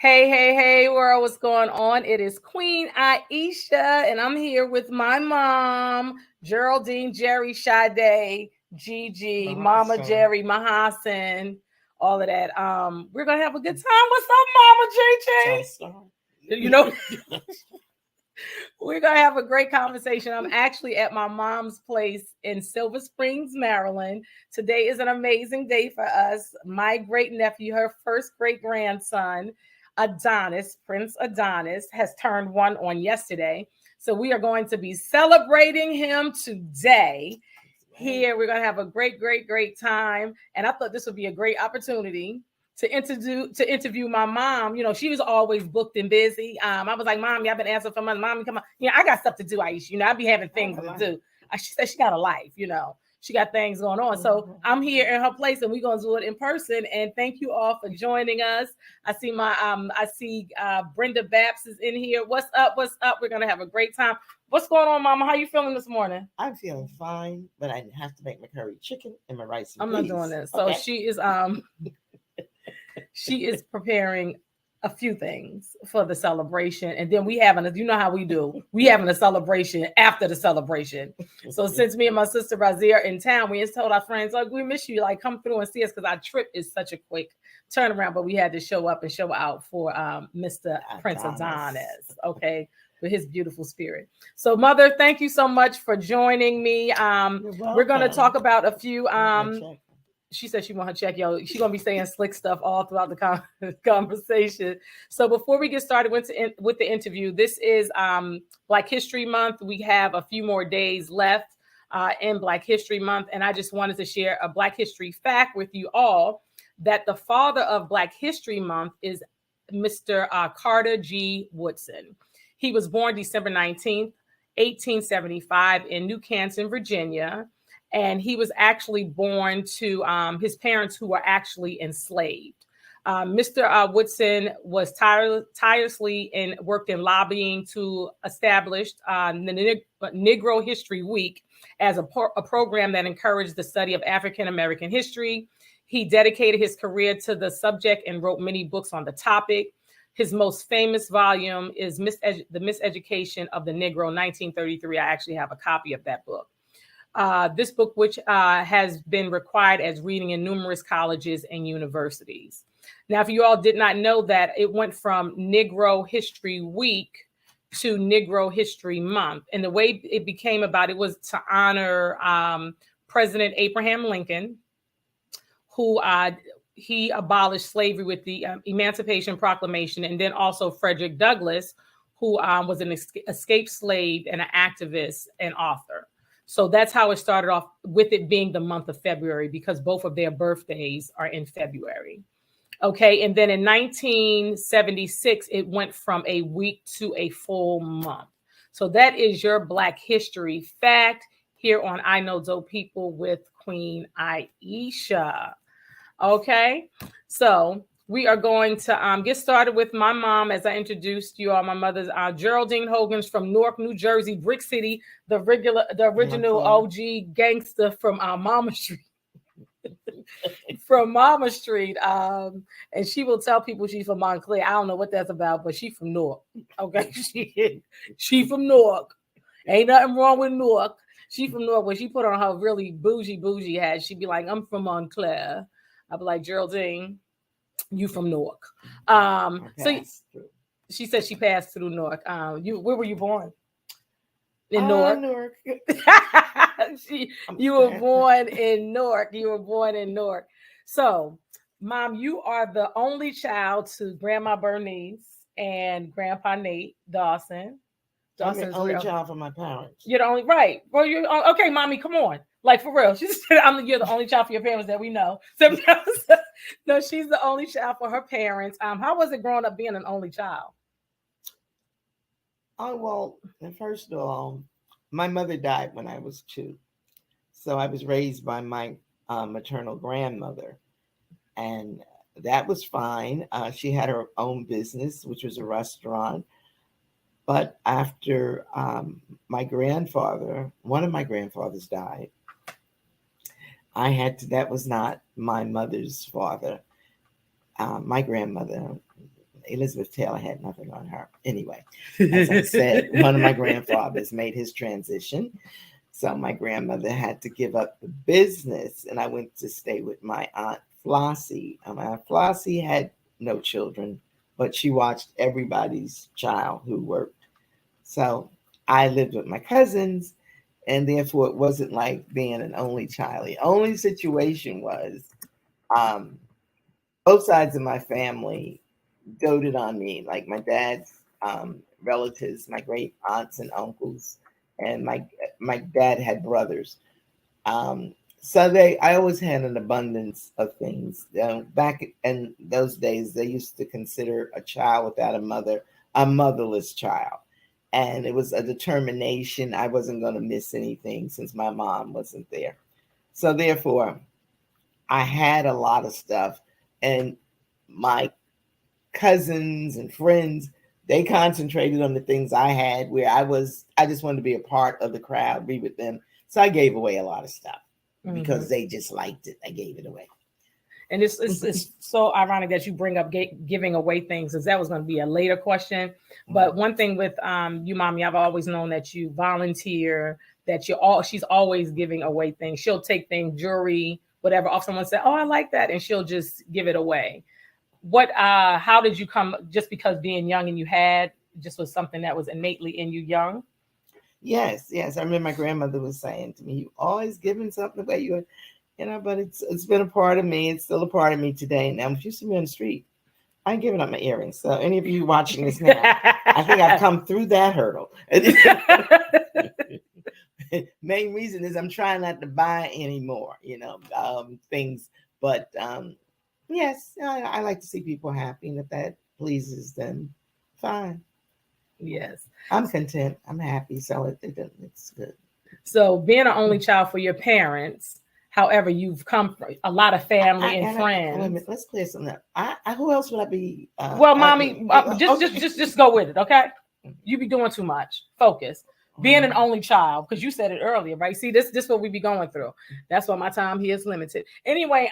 Hey, world, what's going on? It is Queen Aishah, and I'm here with my mom, Geraldine, Gerri, Sade, Gigi, Mama Gerri, Mahasan, all of that. We're gonna have a good time. What's up, Mama Gigi? You know, we're gonna have a great conversation. I'm actually at my mom's place in Silver Springs, Maryland. Today is an amazing day for us. My great nephew, her first great grandson, Adonis, Prince Adonis, has turned 1 on yesterday. So we are going to be celebrating him today. Here, we're going to have a great time. And I thought this would be a great opportunity to interview my mom. You know, she was always booked and busy. I was like, Mom, I've been asking for money. Mommy, come on. You know, I got stuff to do, Aisha. You know, I be having things to do. She said she got a life, you know. She got things going on. So I'm here in her place and we're going to do it in person. And thank you all for joining us. I see Brenda Babs is in here. What's up? We're going to have a great time. What's going on, Mama? How you feeling this morning? I'm feeling fine, but I have to make my curry chicken and my rice and I'm peas. not doing this. So she is preparing a few things for the celebration, and then you know how we do. We having a celebration after the celebration. So since me and my sister Razia are in town, we just told our friends, like, we miss you, like, come through and see us, because our trip is such a quick turnaround, but we had to show up and show out for Mr. Prince Adonis, okay, with his beautiful spirit. So, Mother, thank you so much for joining me. We're going to talk about a few she said she want her check, yo. She's gonna be saying slick stuff all throughout the conversation. So before we get started with the interview, this is Black History Month. We have a few more days left in Black History Month, and I just wanted to share a Black History fact with you all, that the father of Black History Month is Mr. Carter G. Woodson. He was born December 19th, 1875 in New Canton, Virginia. And he was actually born to his parents who were actually enslaved. Mr. Woodson was tirelessly and worked in lobbying to establish the Negro History Week as a program that encouraged the study of African American history. He dedicated his career to the subject and wrote many books on the topic. His most famous volume is The Miseducation of the Negro, 1933. I actually have a copy of that book. This book, which has been required as reading in numerous colleges and universities. Now, if you all did not know that, it went from Negro History Week to Negro History Month. And the way it became about, it was to honor President Abraham Lincoln, who he abolished slavery with the Emancipation Proclamation, and then also Frederick Douglass, who was an escaped slave and an activist and author. So that's how it started off, with it being the month of February, because both of their birthdays are in February. Okay. And then in 1976, it went from a week to a full month. So that is your Black History fact here on I Know Dope People with Queen Aishah. Okay. So we are going to get started with my mom. As I introduced you all, my mother's Geraldine Hogan's from Newark, New Jersey, Brick City, the original OG gangster from Mama Street. From Mama Street. And she will tell people she's from Montclair. I don't know what that's about, but she's from Newark. Okay. She from Newark. Ain't nothing wrong with Newark. She from Newark. When she put on her really bougie hat, she'd be like, I'm from Montclair. I'd be like, Geraldine, you from Newark. So she said she passed through Newark. Where were you born? In Newark. You were born in Newark. You were born in Newark. So, Mom, you are the only child to Grandma Bernice and Grandpa Nate Dawson. I'm the only child for my parents. You're the only, right? Well, you're okay, Mommy. Come on. Like, for real. She said, you're the only child for your parents that we know. So, no, she's the only child for her parents. How was it growing up being an only child? Oh, well, first of all, my mother died when I was 2. So I was raised by my maternal grandmother. And that was fine. She had her own business, which was a restaurant. But after one of my grandfathers died, that was not my mother's father. My grandmother, Elizabeth Taylor had nothing on her. Anyway, as I said, one of my grandfathers made his transition. So my grandmother had to give up the business, and I went to stay with my Aunt Flossie. My Aunt Flossie had no children, but she watched everybody's child who worked. So I lived with my cousins, and therefore it wasn't like being an only child. The only situation was both sides of my family doted on me, like my dad's relatives, my great aunts and uncles, and my dad had brothers. So I always had an abundance of things. Back in those days, they used to consider a child without a mother a motherless child. And it was a determination I wasn't going to miss anything since my mom wasn't there. So therefore, I had a lot of stuff. And my cousins and friends, they concentrated on the things I had where I just wanted to be a part of the crowd, be with them. So I gave away a lot of stuff because they just liked it. I gave it away. And it's so ironic that you bring up giving away things, because that was going to be a later question. But one thing with you, Mommy, I've always known that you volunteer, that she's always giving away things. She'll take things, jewelry, whatever, off someone say, oh, I like that, and she'll just give it away. How did you come, just because being young and you had, just was something that was innately in you young? Yes. I remember my grandmother was saying to me, you always giving something away. But it's been a part of me. It's still a part of me today. Now, if you see me on the street, I ain't giving up my earrings. So any of you watching this now, I think I've come through that hurdle. Main reason is I'm trying not to buy anymore, things. But yes, I like to see people happy, and if that pleases them, fine. Yes. I'm content. I'm happy. So it's good. So being an only child for your parents, however, you've come from a lot of family and friends. Let's clear something up. Who else would I be? Mommy, just go with it, okay? You be doing too much. Focus. Being an only child, because you said it earlier, right? See, this is what we be going through. That's why my time here is limited. Anyway,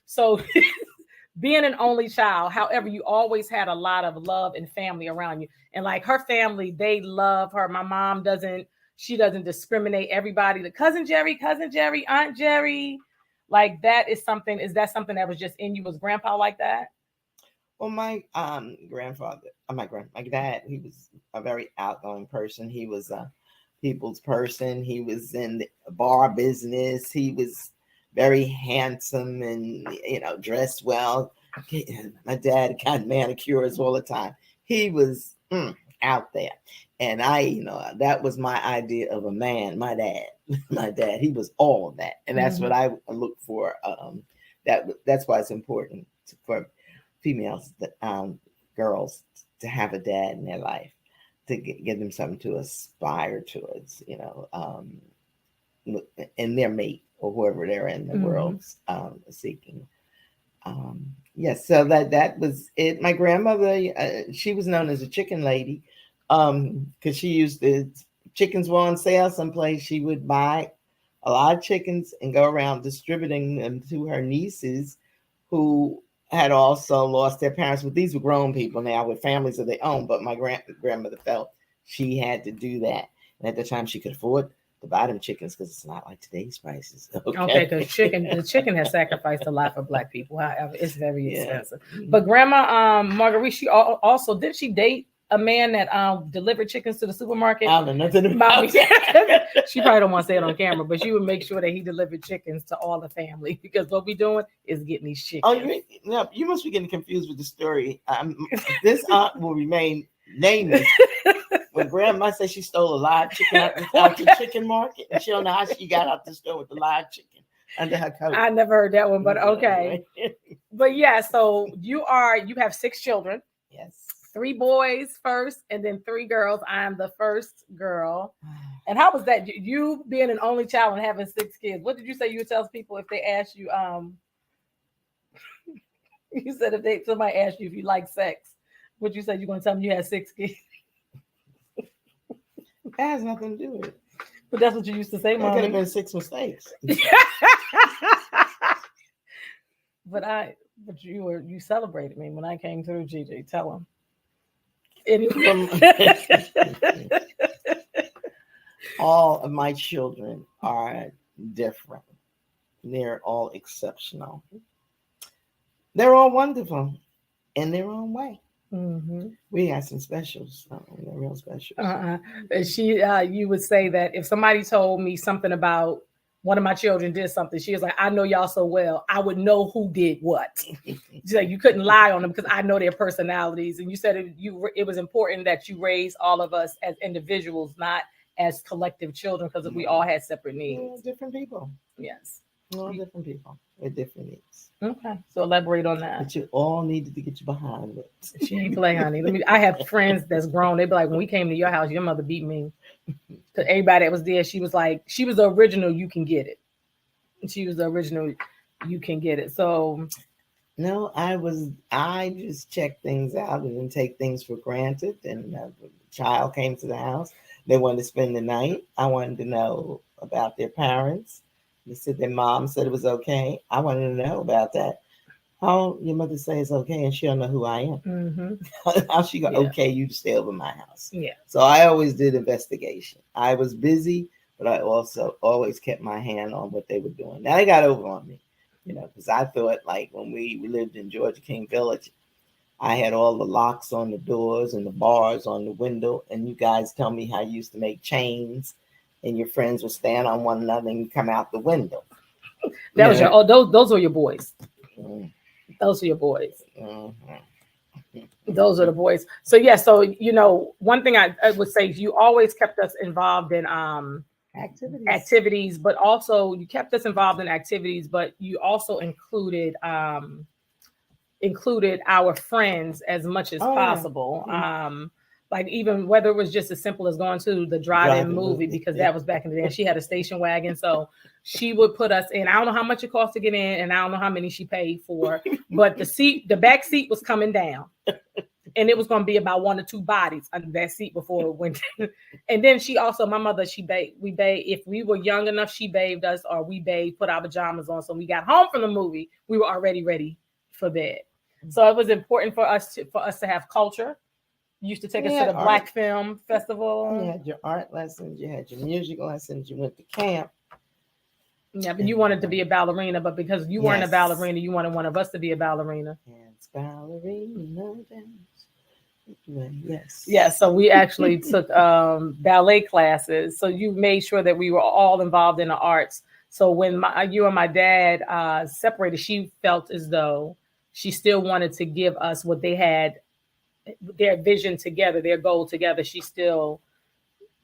so being an only child, however, you always had a lot of love and family around you, and like her family, they love her. My mom doesn't. She doesn't discriminate. Everybody, the cousin Gerri, Aunt Gerri, like that is something. Is that something that was just in you? Was grandpa like that? Well, my grandfather, my dad, he was a very outgoing person. He was a people's person. He was in the bar business. He was very handsome and dressed well. My dad got manicures all the time. He was out there. And that was my idea of a man. My dad, he was all of that. And that's what I look for. That's why it's important for females, girls, to have a dad in their life, to give them something to aspire towards, in their mate or whoever they're in the world seeking. Yes, so that was it. My grandmother, she was known as a chicken lady. Because she used chickens were on sale someplace, she would buy a lot of chickens and go around distributing them to her nieces who had also lost their parents. But these were grown people now with families of their own. But my grandmother felt she had to do that. And at the time, she could afford to buy them chickens because it's not like today's prices. Okay, because the chicken has sacrificed a lot for Black people. However, it's very expensive. But Grandma Marguerite, she also, did she date a man that delivered chickens to the supermarket? I don't know nothing about that. She probably don't want to say it on camera, but she would make sure that he delivered chickens to all the family, because what we doing is getting these chickens. Oh, you must be getting confused with the story. This aunt will remain nameless. When Grandma said she stole a live chicken out the chicken market, and she don't know how she got out the store with the live chicken under her coat. I never heard that one, but okay. But yeah, so you have 6 children. Yes. 3 boys first, and then 3 girls. I am the first girl. And how was that? You being an only child and having 6 kids. What did you say you would tell people if they asked you? You said if somebody asked you if you like sex, what you say? You're going to tell them you had 6 kids. That has nothing to do with it. But that's what you used to say, Mom. It could have been 6 mistakes. But you celebrated me when I came through, Gigi. Tell him. Anyway. All of my children are different. They're all exceptional. They're all wonderful in their own way. Mm-hmm. We got some specials. They're real specials. You would say that if somebody told me something about one of my children did something, she was like, I know y'all so well, I would know who did what. She's like, you couldn't lie on them because I know their personalities. And you said it was important that you raise all of us as individuals, not as collective children, because we all had separate needs. Different people. Yes. All different people with different needs. Okay. So elaborate on that. But you all needed to get you behind it. She ain't play, honey. I have friends that's grown. They be like, when we came to your house, your mother beat me. Because everybody that was there, she was like, she was the original, you can get it. She was the original, you can get it. So no, I just checked things out and didn't take things for granted. And the child came to the house. They wanted to spend the night. I wanted to know about their parents. They said their mom said it was okay. I wanted to know about that. How your mother say it's okay and she don't know who I am? Mm-hmm. How she go, okay, you to stay over my house? Yeah. So I always did investigation. I was busy, but I also always kept my hand on what they were doing. Now they got over on me, because I thought like when we lived in Georgia King Village, I had all the locks on the doors and the bars on the window. And you guys tell me how you used to make chains and your friends would stand on one another and you come out the window. That was those were your boys. Mm-hmm. Those are your boys. Mm-hmm. Those are the boys. So yeah, so one thing I would say is you always kept us involved in activities, but also you kept us involved in activities, but you also included our friends as much as possible. Yeah. Like even whether it was just as simple as going to the drive-in movie, because that was back in the day. And she had a station wagon, so she would put us in. I don't know how much it cost to get in, and I don't know how many she paid for, but the back seat was coming down, and it was going to be about 1 or 2 bodies under that seat before it went. And then my mother, we bathed. If we were young enough, she bathed us, or we bathed, put our pajamas on. So when we got home from the movie, we were already ready for bed. So it was important for us to have culture. You used to take us to the Black Film Festival. You had your art lessons, you had your music lessons, you went to camp. Yeah, but you wanted to be a ballerina, but because you weren't a ballerina, you wanted one of us to be a ballerina. Yes, ballerina dance. Yes. Yeah, so we actually took ballet classes. So you made sure that we were all involved in the arts. So when you and my dad separated, she felt as though she still wanted to give us what they had, their vision together, their goal together. She still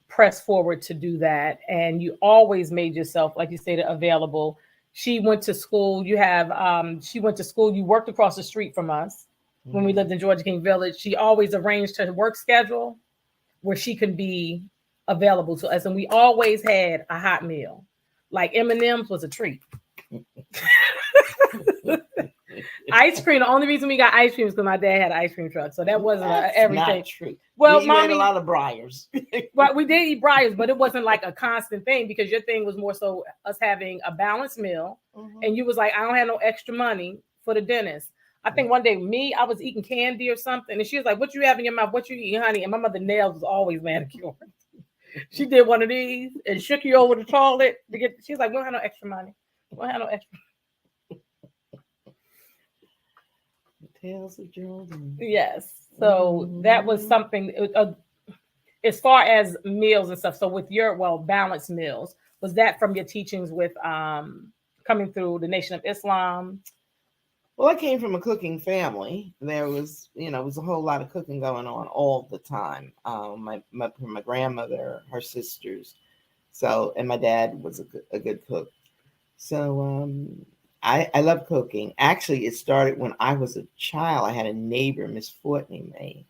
pressed forward to do that. And you always made yourself, like you stated, available. She went to school. You worked across the street from us when we lived in Georgia King Village. She always arranged her work schedule where she could be available to us. And we always had a hot meal. Like M&M's was a treat. Ice cream. The only reason we got ice cream is because my dad had an ice cream truck, so that wasn't everything. Not true. Well, Mommy had a lot of Briars. Well, we did eat Briars, but it wasn't like a constant thing because your thing was more so us having a balanced meal, and you was like, I don't have no extra money for the dentist. I think one day I was eating candy or something, and she was like, "What you have in your mouth? What you eating, honey?" And my mother nails was always manicured. She did one of these and shook you over the toilet to get. She's like, "We don't have no extra money. We don't have no extra." Tales of Geraldine. Yes. So that was something as far as meals and stuff. So with your balanced meals, was that from your teachings with coming through the Nation of Islam? Well, I came from a cooking family. There was, was a whole lot of cooking going on all the time. My grandmother, her sisters, and my dad was a good cook. So I love cooking. Actually, it started when I was a child. I had a neighbor, Miss Fortney May.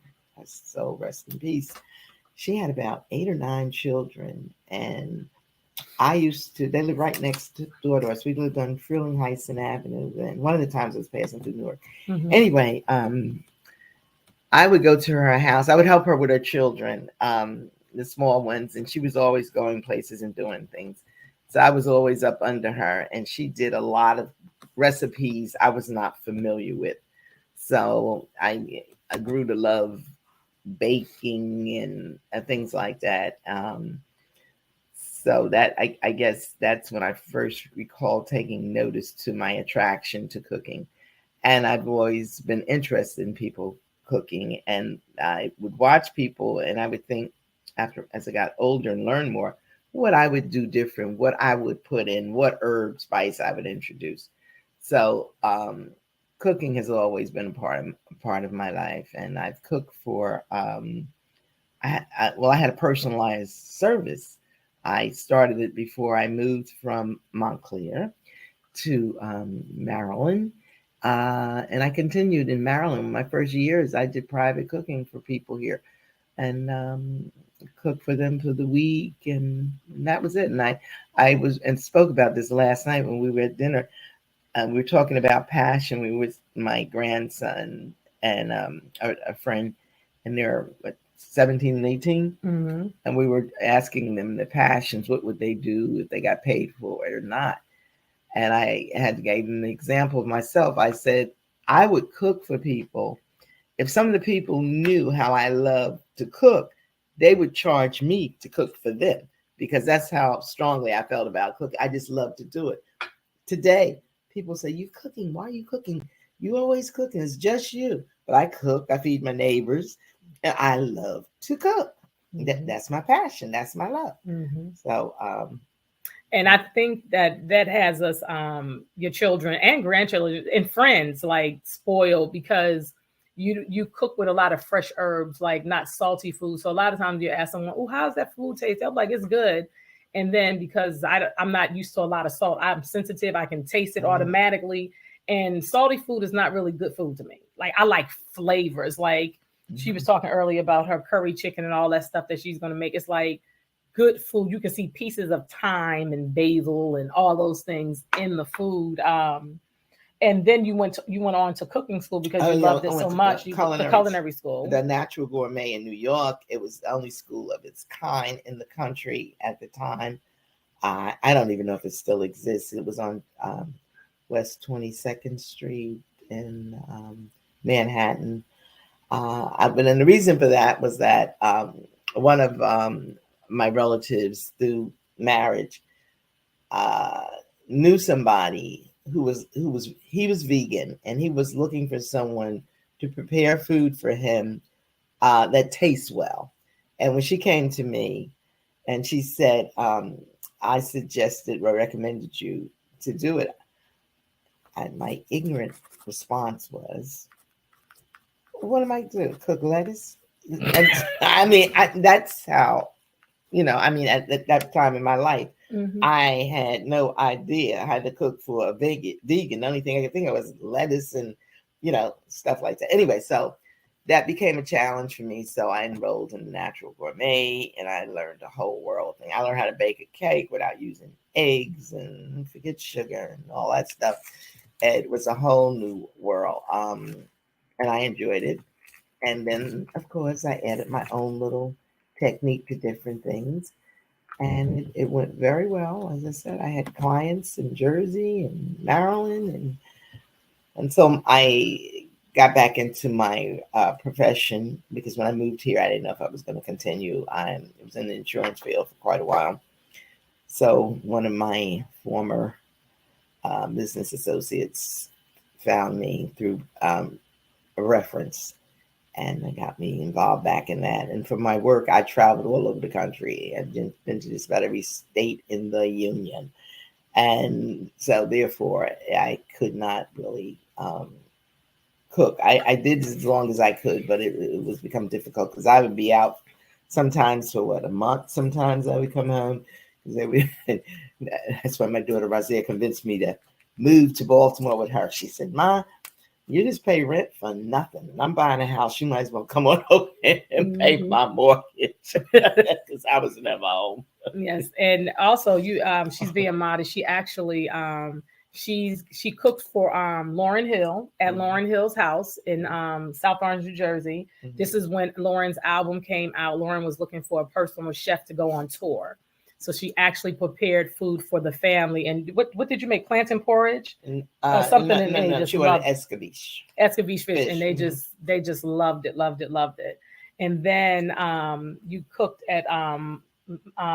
So rest in peace. She had about 8 or 9 children, and they lived right next door to us. We lived on Freeling Heights and Avenue, and one of the times I was passing through Newark. Mm-hmm. Anyway, I would go to her house. I would help her with her children, the small ones, and she was always going places and doing things. So I was always up under her, and she did a lot of recipes I was not familiar with. So I grew to love baking and things like that. So that I guess that's when I first recall taking notice to my attraction to cooking. And I've always been interested in people cooking, and I would watch people, and I would think as I got older and learned more, what I would do different, what I would put in, what herb spice I would introduce. So cooking has always been a part of my life, and I've cooked for. I had a personalized service. I started it before I moved from Montclair to Maryland. And I continued in Maryland. My first years, I did private cooking for people here, and cooked for them for the week, and that was it. And I was and spoke about this last night when we were at dinner. We were talking about passion. We were with my grandson and a friend, and they're 17 and 18, and we were asking them the passions. What would they do if they got paid for it or not? And I had gave them the example of myself. I said, I would cook for people. If some of the people knew how I love to cook, they would charge me to cook for them, because that's how strongly I felt about cooking. I just love to do it. Today, people say, you cooking? Why are you cooking? You always cooking. It's just you. But I cook. I feed my neighbors. And I love to cook. That's my passion. That's my love. So, and I think that has us, your children and grandchildren and friends, like spoiled, because you cook with a lot of fresh herbs, like not salty food. So a lot of times you ask someone, oh, how's that food taste? I'm like, it's good. And then because I'm not used to a lot of salt, I'm sensitive. I can taste it automatically. And salty food is not really good food to me. Like, I like flavors. Like she was talking earlier about her curry chicken and all that stuff that she's going to make. It's like good food. You can see pieces of thyme and basil and all those things in the food. And then you went on to cooking school because you loved it so much. The culinary school, the Natural Gourmet in New York. It was the only school of its kind in the country at the time. I don't even know if it still exists. It was on West 22nd Street in Manhattan. And the reason for that was that one of my relatives through marriage knew somebody who was vegan, and he was looking for someone to prepare food for him that tastes well. And when she came to me and she said, I suggested or recommended you to do it, and my ignorant response was, what am I doing? Cook lettuce? I mean, that's how, at that time in my life, I had no idea how to cook for a vegan. The only thing I could think of was lettuce and, stuff like that. Anyway, so that became a challenge for me. So I enrolled in the Natural Gourmet, and I learned the whole world thing. I learned how to bake a cake without using eggs and forget sugar and all that stuff. It was a whole new world. And I enjoyed it. And then, of course, I added my own little technique to different things. And it went very well. As I said, I had clients in Jersey and Maryland. And so I got back into my profession, because when I moved here, I didn't know if I was going to continue. I was in the insurance field for quite a while. So one of my former business associates found me through a reference, and they got me involved back in that. And for my work, I traveled all over the country. I've been to just about every state in the union. And so therefore, I could not really cook. I did as long as I could, but it was become difficult, because I would be out sometimes for a month. Sometimes I would come home. That's why my daughter Razia convinced me to move to Baltimore with her. She said, Ma, you just pay rent for nothing. I'm buying a house. You might as well come on over and pay my mortgage, because I was never home. Yes, and also she's being modest. She actually she cooked for Lauryn Hill at Lauryn Hill's house in South Orange, New Jersey. This is when Lauryn's album came out. Lauryn was looking for a personal chef to go on tour. So she actually prepared food for the family. And what did you make? Plantain porridge? Something no, and no, they no, just she wanted loved escabeche. escabeche fish, and Fish. they just loved it, loved it, loved it. And then you cooked at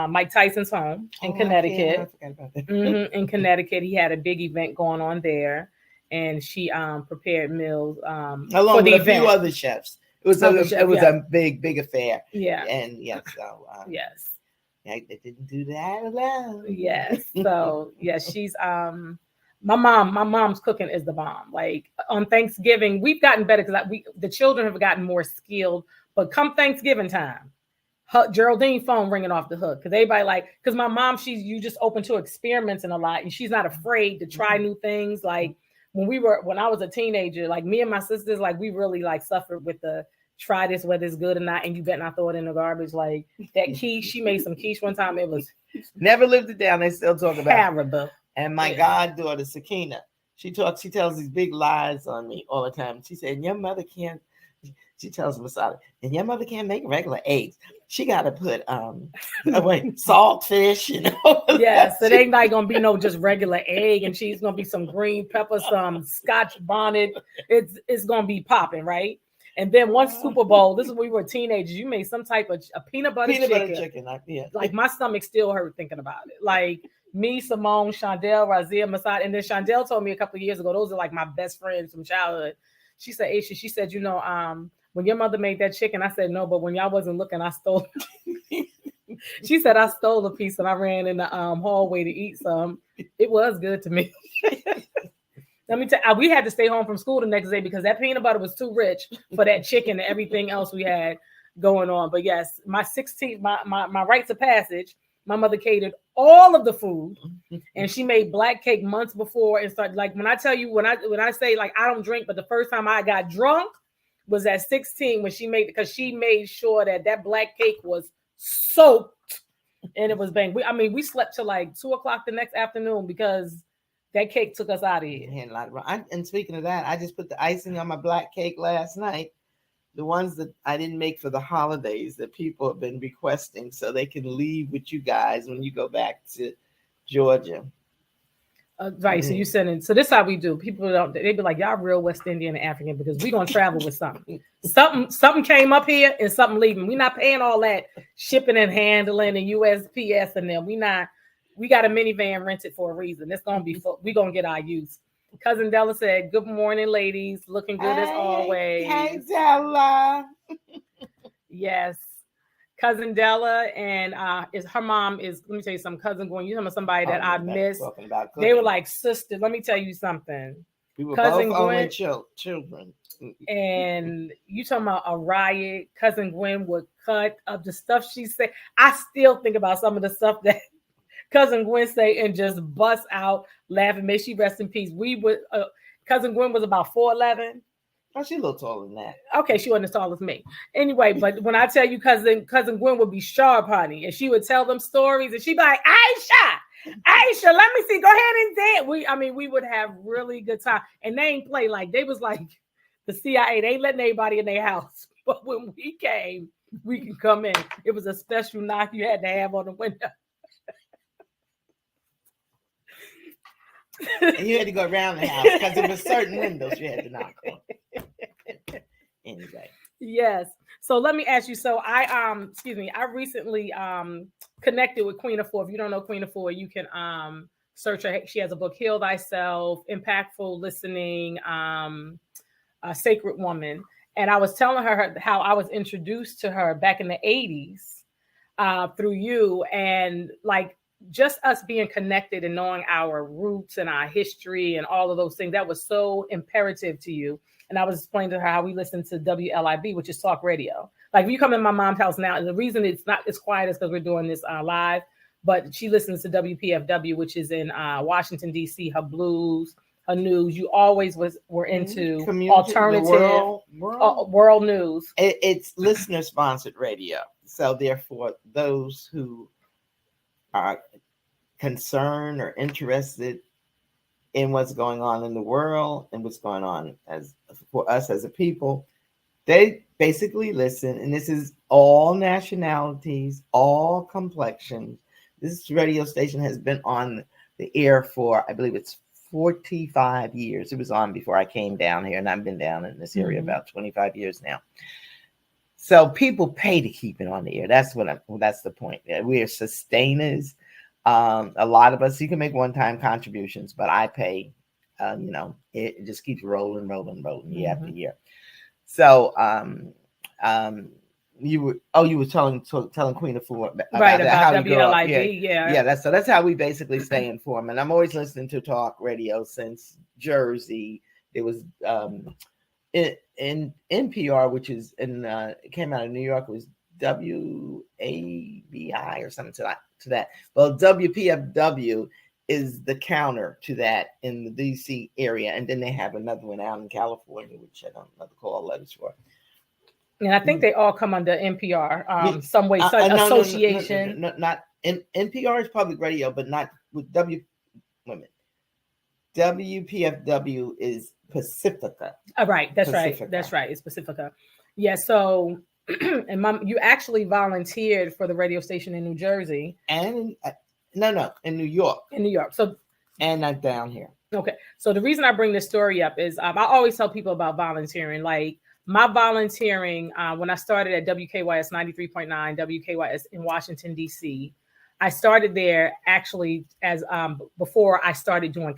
Mike Tyson's home in Connecticut. I forgot about that. In Connecticut, he had a big event going on there, and she prepared meals along for the with a event. few other chefs. It was a big affair. Yeah. And yes, so Yes. I didn't do that alone. Yes. So yeah, she's my mom's cooking is the bomb. Like on Thanksgiving, we've gotten better because the children have gotten more skilled. But come Thanksgiving time, Geraldine phone ringing off the hook because everybody because my mom, you just open to experimenting a lot, and she's not afraid to try new things. Like when I was a teenager, like me and my sisters, like we really suffered with the try this whether it's good or not, and you better not throw it in the garbage. Like that quiche, she made some quiche one time. It was never lived it down. They still talk about terrible. And my goddaughter Sakina, she tells these big lies on me all the time. She said, "Your mother can't." She tells Masada, and your mother can't make regular eggs. She got to put saltfish, Yes, it ain't gonna be no just regular egg and cheese. It's gonna be some green pepper, some Scotch bonnet. It's gonna be popping, right? And then one Super Bowl, this is when we were teenagers. You made some type of a peanut butter chicken. Like my stomach still hurt thinking about it. Like me, Simone, Shondell, Razia, Masada, and then Shondell told me a couple of years ago. Those are like my best friends from childhood. She said, Aishah, she said, when your mother made that chicken, I said, no, but when y'all wasn't looking, I stole it. She said, I stole a piece and I ran in the hallway to eat some. It was good to me. Let me tell you, we had to stay home from school the next day because that peanut butter was too rich for that chicken and everything else we had going on. But yes, my 16th, my rites of passage, my mother catered all of the food, and she made black cake months before and started. Like when I tell you, when I say I don't drink, but the first time I got drunk was at 16 when she made sure that black cake was soaked and it was bang. We slept till 2:00 the next afternoon because that cake took us out of here. And speaking of that, I just put the icing on my black cake last night. The ones that I didn't make for the holidays that people have been requesting so they can leave with you guys when you go back to Georgia. Right. So you sending. So this is how we do. People they be like, y'all real West Indian and African because we gonna travel with something. Something came up here and something leaving. We not paying all that shipping and handling and USPS and them. We got a minivan rented for a reason. It's gonna be we gonna get our use. Cousin Della said, "Good morning, ladies. Looking good as always." Hey, Della. Yes. Cousin Della and her mom is, let me tell you something, Cousin Gwen, you talking about somebody that I miss. They were like sisters. Let me tell you something. We were Cousin both Gwen, only children. And you talking about a riot. Cousin Gwen would cut up the stuff she said. I still think about some of the stuff that Cousin Gwen say and just bust out laughing. May she rest in peace. We would Cousin Gwen was about 4'11". Oh, she's a little taller than that. Okay, she wasn't as tall as me. Anyway, but when I tell you cousin Gwen would be sharp, honey, and she would tell them stories, and she'd be like, Aishah, let me see, go ahead and dance. We would have really good time. And they ain't play they was like the CIA. They ain't letting anybody in their house. But when we came, we can come in. It was a special knock you had to have on the window. And you had to go around the house because there were certain windows you had to knock on. Anyway. Yes. So let me ask you. So I recently connected with Queen of Four. If you don't know Queen of Four, you can search her. She has a book, Heal Thyself, Impactful Listening, a Sacred Woman. And I was telling her how I was introduced to her back in the 80s through you, and just us being connected and knowing our roots and our history and all of those things, that was so imperative to you. And I was explaining to her how we listen to WLIB, which is talk radio. Like, if you come in my mom's house now, and the reason it's not as quiet is because we're doing this live, but she listens to WPFW, which is in Washington, D.C., her blues, her news. You always were into alternative world news. It's listener-sponsored radio. So therefore, those who are concerned or interested in what's going on in the world and what's going on for us as a people, they basically listen. And this is all nationalities, all complexions. This radio station has been on the air for, I believe it's 45 years. It was on before I came down here, and I've been down in this area about 25 years now. So people pay to keep it on the air. That's that's the point. We are sustainers. A lot of us, you can make one-time contributions, but I pay. It just keeps rolling year after year. So, you were telling Queen of Four about how WLIB. Yeah. That's how we basically stay informed. And I'm always listening to talk radio since Jersey. It was in NPR, which is it came out of New York. It was WABI or something to that. Well, WPFW is the counter to that in the DC area, and then they have another one out in California, which I don't know the call letters for. And I think they all come under NPR, some way, association. No, not NPR is public radio, but not with WPFW is Pacifica. Right, that's Pacifica. Right. That's right. It's Pacifica. Yeah. So, and you actually volunteered for the radio station in New Jersey, and in New York. In New York. So, and not down here. Okay. So the reason I bring this story up is I always tell people about volunteering. Like my volunteering when I started at WKYS 93.9, WKYS in Washington D.C. I started there actually as before I started doing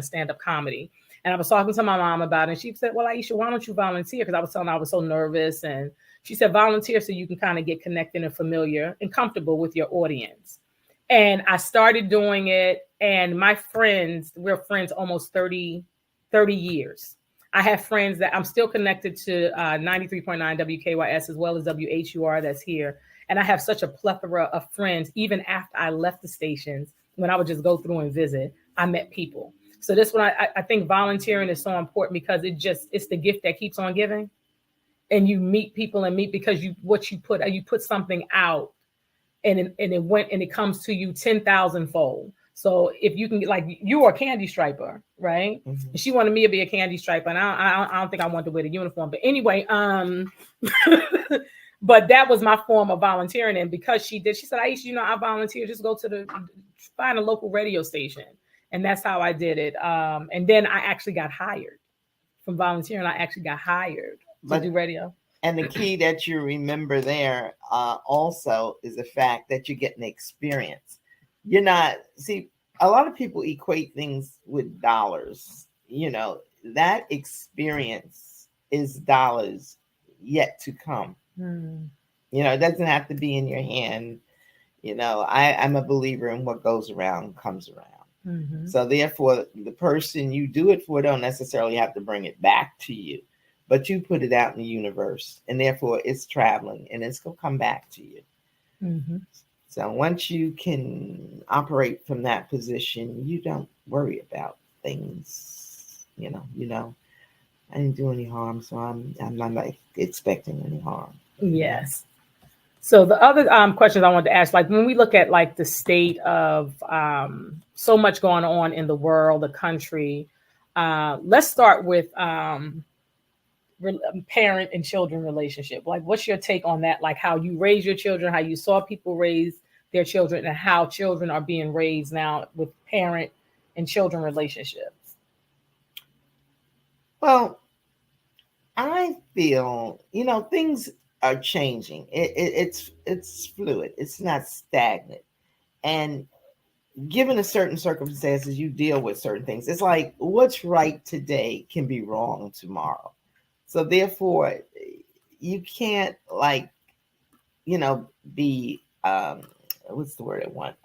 stand-up comedy. And I was talking to my mom about it. And she said, well, Aishah, why don't you volunteer? Because I was telling her I was so nervous. And she said, volunteer so you can kind of get connected and familiar and comfortable with your audience. And I started doing it. And my friends, we're friends almost 30 years. I have friends that I'm still connected to 93.9 WKYS as well as WHUR that's here. And I have such a plethora of friends, even after I left the stations, when I would just go through and visit, I met people. So this one, I think volunteering is so important because it's the gift that keeps on giving. And you meet people because you put something out and it comes to you 10,000 fold. So if you can, like, you are a candy striper, right? Mm-hmm. She wanted me to be a candy striper, and I don't think I wanted to wear the uniform. But anyway, but that was my form of volunteering. And because she said, Aishah, I volunteer, just go find a local radio station. And that's how I did it. And then I actually got hired from volunteering. I actually got hired to do radio. And the key that you remember there also is the fact that you get an experience. You're not, a lot of people equate things with dollars. That experience is dollars yet to come. It doesn't have to be in your hand. I'm a believer in what goes around comes around. Mm-hmm. So therefore, the person you do it for don't necessarily have to bring it back to you, but you put it out in the universe, and therefore it's traveling and it's going to come back to you. Mm-hmm. So once you can operate from that position, you don't worry about things. I didn't do any harm, so I'm not like expecting any harm. Yes. So the other questions I wanted to ask, like when we look at like the state of so much going on in the world, the country, let's start with parent and children relationship. Like, what's your take on that? Like how you raise your children, how you saw people raise their children, and how children are being raised now with parent and children relationships. Well, I feel, things are changing. It's fluid. It's not stagnant. And given a certain circumstances, you deal with certain things. It's like what's right today can be wrong tomorrow. So therefore, you can't be what's the word I want?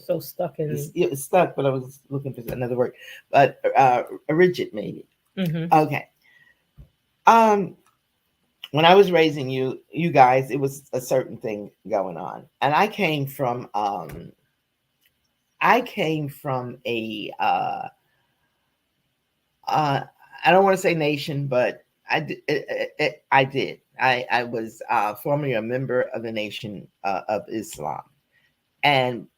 So stuck in stuck, but I was looking for another word. But rigid, maybe. Mm-hmm. Okay. When I was raising you guys, it was a certain thing going on, and I came from a I don't want to say nation, but I did. I was formerly a member of the Nation of Islam, and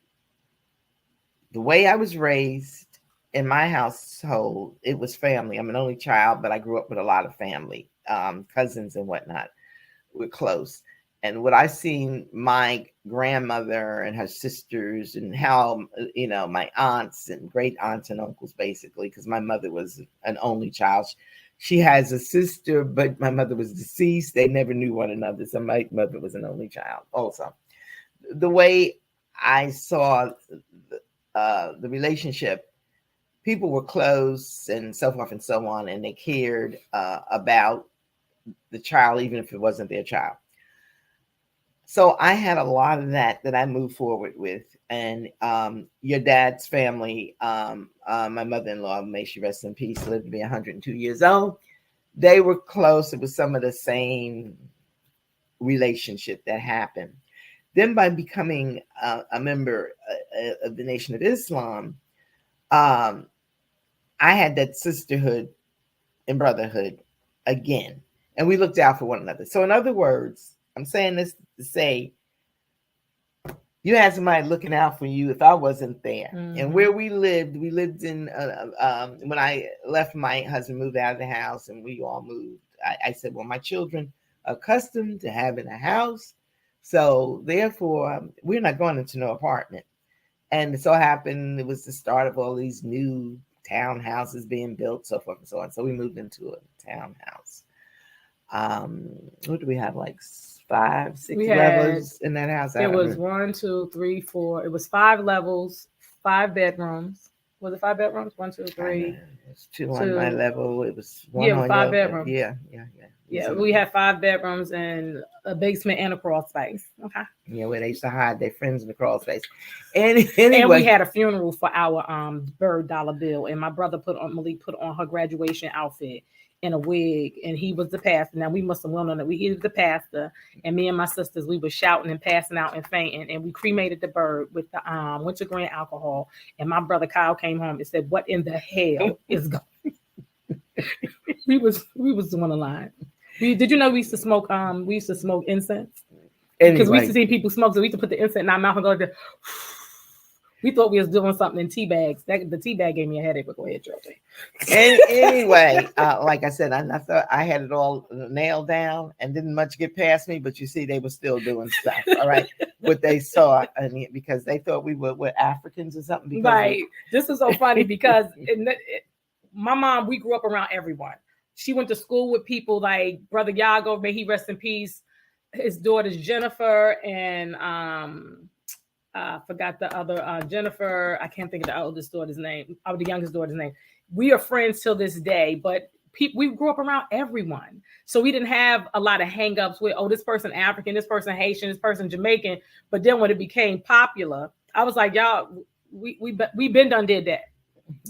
the way I was raised in my household, it was family. I'm an only child, but I grew up with a lot of family, cousins and whatnot. We're close. and what I seen my grandmother and her sisters, and how, my aunts and great aunts and uncles, basically, because my mother was an only child. She has a sister, but my mother was deceased. They never knew one another. So my mother was an only child also. The way I saw the relationship, people were close and so forth and so on, and they cared about the child, even if it wasn't their child. So I had a lot of that I moved forward with. And your dad's family, my mother-in-law, may she rest in peace, lived to be 102 years old. They were close. It was some of the same relationship that happened. Then by becoming a member of the Nation of Islam, I had that sisterhood and brotherhood again. And we looked out for one another. So in other words, I'm saying this to say, you had somebody looking out for you if I wasn't there. Mm-hmm. And where we lived in, when I left, my husband moved out of the house and we all moved. I said, well, my children are accustomed to having a house. So therefore, we're not going into no apartment. And it so happened it was the start of all these new townhouses being built, so forth and so on. So we moved into a townhouse. What do we have, like 5, 6 levels in that house? It was 1, 2, 3, 4. It was 5 levels, 5 bedrooms. Was it 5 bedrooms? 1, 2, 3. It's 2 on my level. It was 1 on 5 bedrooms. Yeah. Yeah, we had 5 bedrooms and a basement and a crawl space. Okay. Yeah, where they used to hide their friends in the crawl space. And we had a funeral for our bird dollar bill, and my brother Malik put on her graduation outfit in a wig, and he was the pastor. Now we must have went on it. He was the pastor, and me and my sisters, we were shouting and passing out and fainting, and we cremated the bird with the wintergreen alcohol. And my brother Kyle came home and said, "What in the hell is going?" we was doing a line. Did you know we used to smoke? We used to smoke incense because we used to see people smoke, so we used to put the incense in our mouth and go like this. We thought we was doing something in tea bags. The tea bag gave me a headache. But go ahead, Geraldine. Anyway, like I said, I thought I had it all nailed down and didn't much get past me. But you see, they were still doing stuff. All right, what they saw, because they thought we were Africans or something. Right. This is so funny because my mom, we grew up around everyone. She went to school with people like Brother Yago, may he rest in peace. His daughter's Jennifer, and I forgot the other Jennifer. I can't think of the oldest daughter's name, or the youngest daughter's name. We are friends till this day, but we grew up around everyone. So we didn't have a lot of hangups with, this person African, this person Haitian, this person Jamaican. But then when it became popular, I was like, y'all, we been done did that.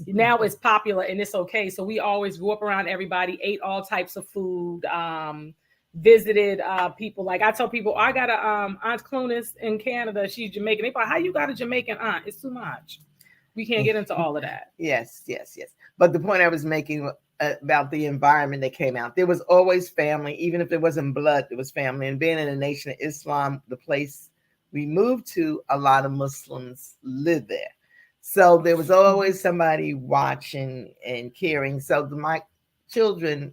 Now it's popular and it's okay. So we always grew up around everybody, ate all types of food, visited people. Like I tell people, I got a Aunt Clunis in Canada. She's Jamaican. They like, how you got a Jamaican aunt? It's too much. We can't get into all of that. Yes. But the point I was making about the environment that came out, there was always family. Even if there wasn't blood, there was family. And being in the Nation of Islam, the place we moved to, a lot of Muslims live there. So there was always somebody watching and caring. So my children,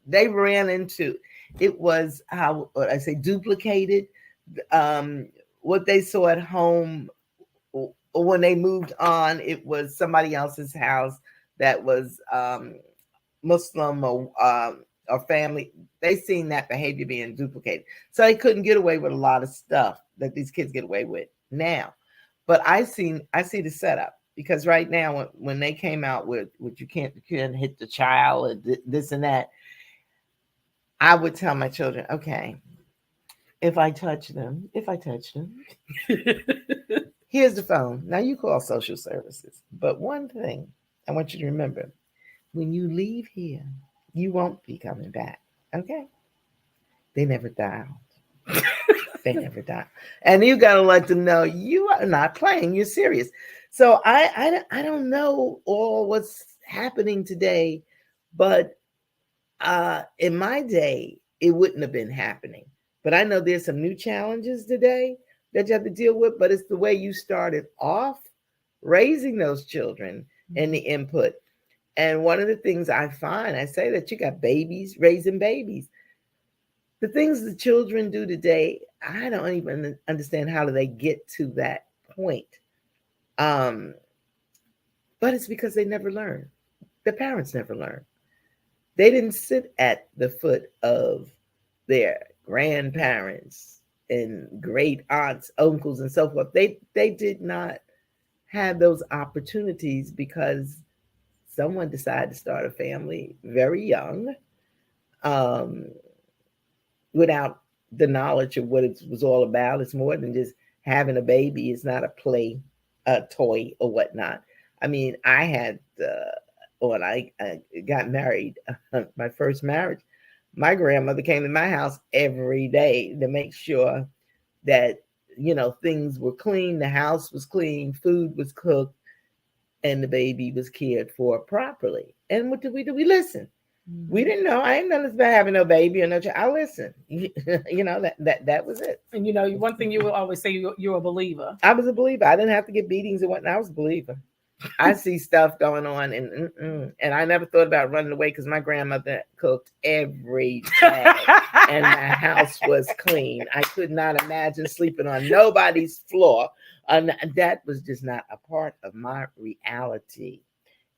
they ran into, it was how I say duplicated. What they saw at home, or when they moved on, it was somebody else's house that was Muslim or family. They seen that behavior being duplicated. So they couldn't get away with a lot of stuff that these kids get away with now. But I see the setup, because right now when they came out with you can't hit the child or this and that, I would tell my children, okay, if I touch them, here's the phone. Now you call social services. But one thing I want you to remember, when you leave here, you won't be coming back. Okay? They never dialed. They never die. And you got to let them know you are not playing. You're serious. So I don't know all what's happening today, but in my day, it wouldn't have been happening. But I know there's some new challenges today that you have to deal with, but it's the way you started off raising those children and the input. And one of the things I find, I say that you got babies raising babies. the things the children do today, I don't even understand how do they get to that point. But it's because they never learn. The parents never learn. They didn't sit at the foot of their grandparents and great aunts, uncles, and so forth. They did not have those opportunities because someone decided to start a family very young, um, without the knowledge of what it was all about. It's more than just having a baby. It's not a play, a toy, or whatnot. I mean, I had when I got married, my first marriage, my grandmother came to my house every day to make sure that things were clean, the house was clean, food was cooked, and the baby was cared for properly. And what did we do? We listened. We didn't know. I ain't know nothing about having no baby or no child. I listened. That was it. And one thing you will always say, you're a believer. I was a believer. I didn't have to get beatings and whatnot. I was a believer. I see stuff going on, and I never thought about running away because my grandmother cooked every day, and the house was clean. I could not imagine sleeping on nobody's floor, and that was just not a part of my reality,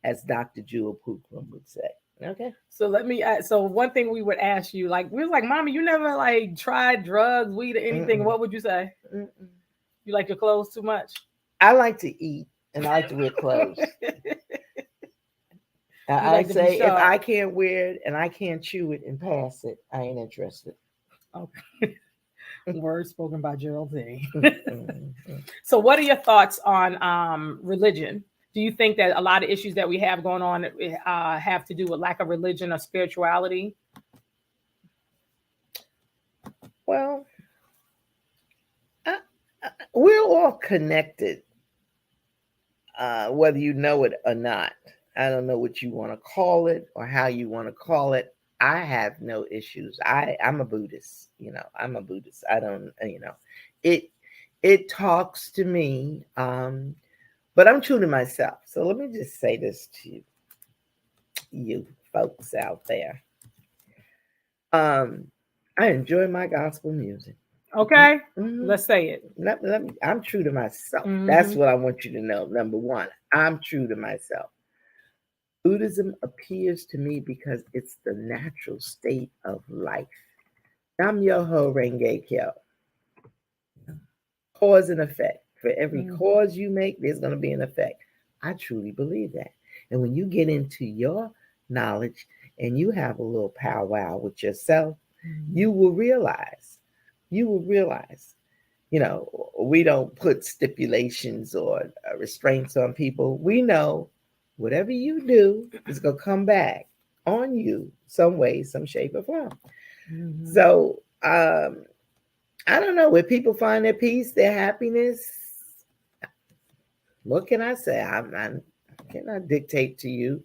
as Dr. Jewel Pookrum would say. Okay. So so one thing we would ask you, we was like, Mommy, you never tried drugs, weed, or anything. Mm-mm. What would you say? Mm-mm. You like your clothes too much? I like to eat and I like to wear clothes. I say if I can't wear it and I can't chew it and pass it, I ain't interested. Okay. Words spoken by Geraldine. So what are your thoughts on religion? Do you think that a lot of issues that we have going on have to do with lack of religion or spirituality? Well, we're all connected, whether you know it or not. I don't know what you want to call it or how you want to call it. I have no issues. I'm a Buddhist. I'm a Buddhist. I don't. It talks to me. But I'm true to myself. So let me just say this to you folks out there. I enjoy my gospel music. Okay. Mm-hmm. Let's say it. I'm true to myself. Mm-hmm. That's what I want you to know. Number one, I'm true to myself. Buddhism appears to me because it's the natural state of life. Nam Yoho Renge Kyo. Cause and effect. For every cause you make, there's going to be an effect. I truly believe that. And when you get into your knowledge and you have a little powwow with yourself, you will realize, we don't put stipulations or restraints on people. We know whatever you do is going to come back on you some way, some shape or form. Mm-hmm. So, I don't know, where people find their peace, their happiness, what can I say? I cannot dictate to you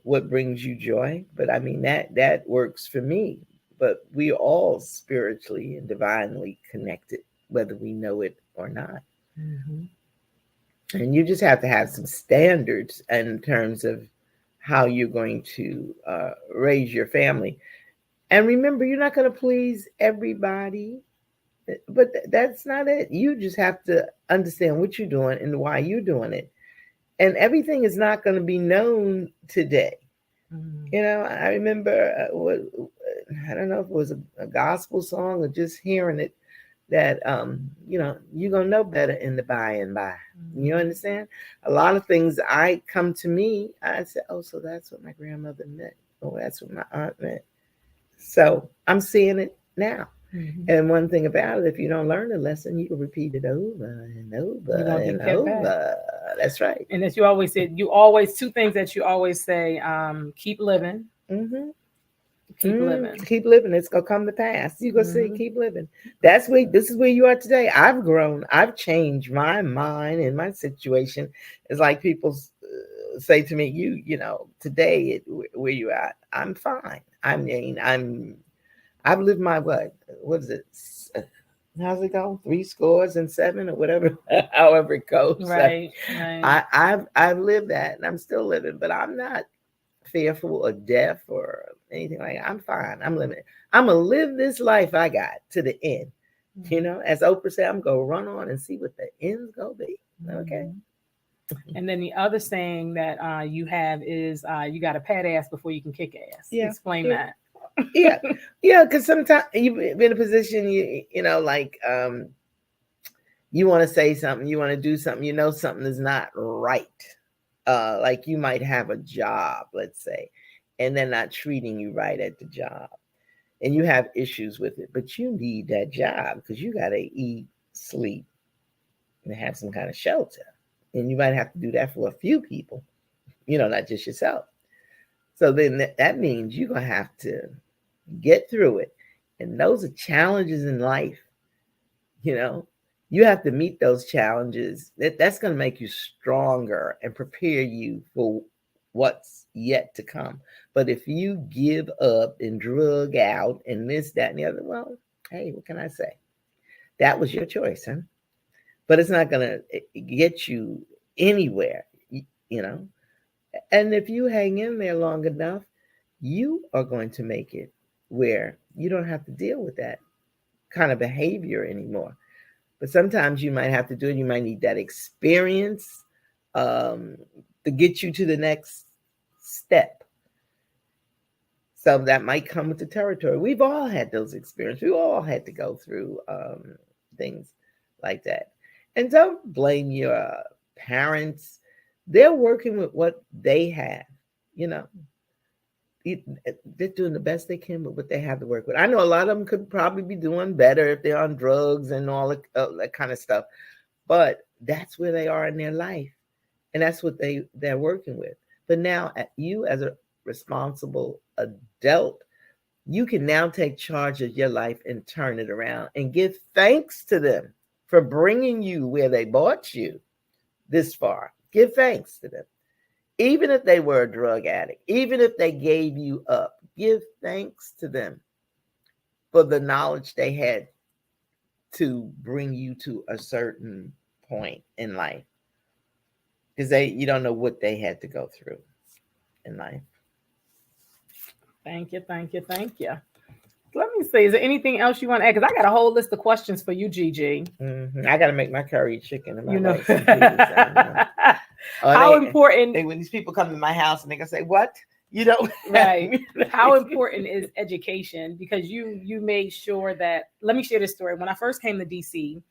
what brings you joy, but I mean that works for me. But we are all spiritually and divinely connected, whether we know it or not. Mm-hmm. And you just have to have some standards in terms of how you're going to raise your family. And remember, you're not going to please everybody. But that's not it. You just have to understand what you're doing and why you're doing it. And everything is not going to be known today. Mm-hmm. I remember, I don't know if it was a gospel song or just hearing it, that, you're going to know better in the by and by. Mm-hmm. You understand? A lot of things come to me, I say, oh, so that's what my grandmother meant. Oh, that's what my aunt meant. So I'm seeing it now. Mm-hmm. And one thing about it, if you don't learn a lesson, you can repeat it over and over and over. That's right. And as you always said, two things that you always say, keep living. Mm-hmm. Keep living. Keep living. It's going to come to pass. You're going to see, keep living. This is where you are today. I've grown. I've changed my mind and my situation. It's like people say to me, today where you at, I'm fine. I mean, I've lived my what is it? How's it go? 70 or whatever, however it goes. Right. I've lived that and I'm still living, but I'm not fearful of death or anything like that. I'm fine. I'm limited. I'm going to live this life I got to the end. You know, as Oprah said, I'm going to run on and see what the end's going to be. Okay. And then the other saying that you have is you got to pat ass before you can kick ass. Yeah. Explain that. Yeah. Yeah. Because sometimes you've been in a position, you know, like you want to say something, you want to do something, you know, something is not right. Like you might have a job, let's say, and they're not treating you right at the job. And you have issues with it, but you need that job because you got to eat, sleep, and have some kind of shelter. And you might have to do that for a few people, you know, not just yourself. So then that means you're going to have to get through it. And those are challenges in life. You know, you have to meet those challenges. That's going to make you stronger and prepare you for what's yet to come. But if you give up and drug out and this, that, and the other, well, hey, what can I say? That was your choice, huh? But it's not going to get you anywhere, you know. And if you hang in there long enough, you are going to make it where you don't have to deal with that kind of behavior anymore. But sometimes you might have to do it. You might need that experience to get you to the next step. So that might come with the territory. We've all had those experiences. We all had to go through things like that. And don't blame your parents. They're working with what they have, you know. They're doing the best they can with what they have to work with. I know a lot of them could probably be doing better if they're on drugs and all that kind of stuff. But that's where they are in their life. And that's what they're working with. But now you as a responsible adult, you can now take charge of your life and turn it around and give thanks to them for bringing you where they brought you this far. Give thanks to them. Even if they were a drug addict, even if they gave you up, give thanks to them for the knowledge they had to bring you to a certain point in life. Because you don't know what they had to go through in life. Thank you. Let me see. Is there anything else you want to add? Because I got a whole list of questions for you, Gigi. Mm-hmm. I got to make my curry chicken. And my How important? When these people come to my house and they're going to say, what? You know? Right. How important is education? Because you made sure that, let me share this story. When I first came to DC,